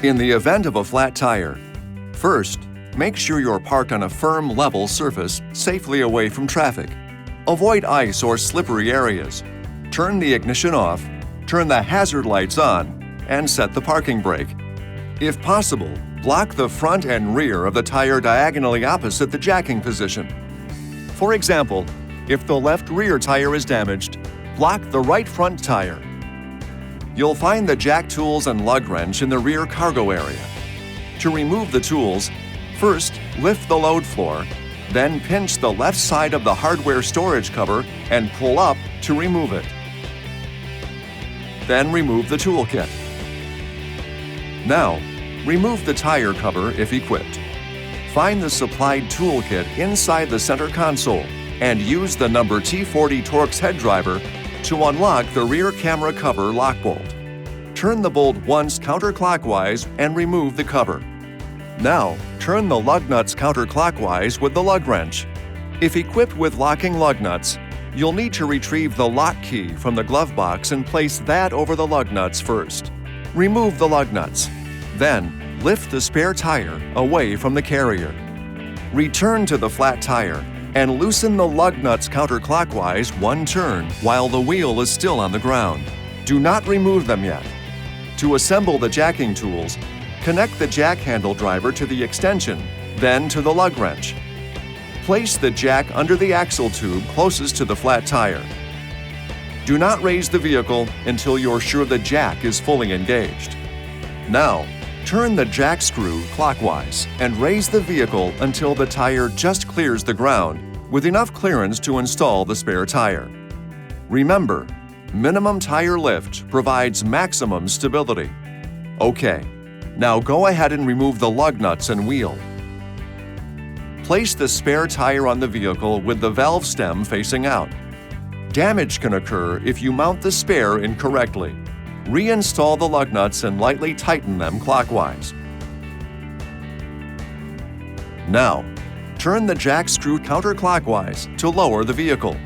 In the event of a flat tire, first, make sure you're parked on a firm, level surface safely away from traffic. Avoid ice or slippery areas. Turn the ignition off, turn the hazard lights on, and set the parking brake. If possible, block the front and rear of the tire diagonally opposite the jacking position. For example, if the left rear tire is damaged, block the right front tire. You'll find the jack tools and lug wrench in the rear cargo area. To remove the tools, first lift the load floor, then pinch the left side of the hardware storage cover and pull up to remove it. Then remove the toolkit. Now, remove the tire cover if equipped. Find the supplied toolkit inside the center console and use the number T40 Torx head driver to unlock the rear camera cover lock bolt. Turn the bolt once counterclockwise and remove the cover. Now, turn the lug nuts counterclockwise with the lug wrench. If equipped with locking lug nuts, you'll need to retrieve the lock key from the glove box and place that over the lug nuts first. Remove the lug nuts. Then, lift the spare tire away from the carrier. Return to the flat tire and loosen the lug nuts counterclockwise one turn while the wheel is still on the ground. Do not remove them yet. To assemble the jacking tools, connect the jack handle driver to the extension, then to the lug wrench. Place the jack under the axle tube closest to the flat tire. Do not raise the vehicle until you're sure the jack is fully engaged. Now, turn the jack screw clockwise and raise the vehicle until the tire just clears the ground with enough clearance to install the spare tire. Remember, minimum tire lift provides maximum stability. Okay, now go ahead and remove the lug nuts and wheel. Place the spare tire on the vehicle with the valve stem facing out. Damage can occur if you mount the spare incorrectly. Reinstall the lug nuts and lightly tighten them clockwise. Now, turn the jack screw counterclockwise to lower the vehicle.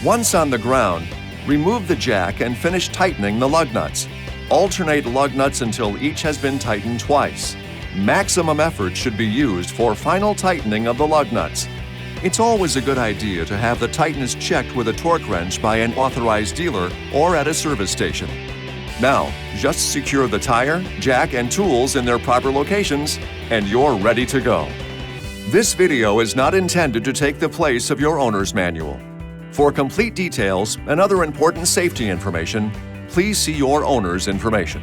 Once on the ground, remove the jack and finish tightening the lug nuts. Alternate lug nuts until each has been tightened twice. Maximum effort should be used for final tightening of the lug nuts. It's always a good idea to have the tightness checked with a torque wrench by an authorized dealer or at a service station. Now, just secure the tire, jack, and tools in their proper locations, and you're ready to go. This video is not intended to take the place of your owner's manual. For complete details and other important safety information, please see your owner's information.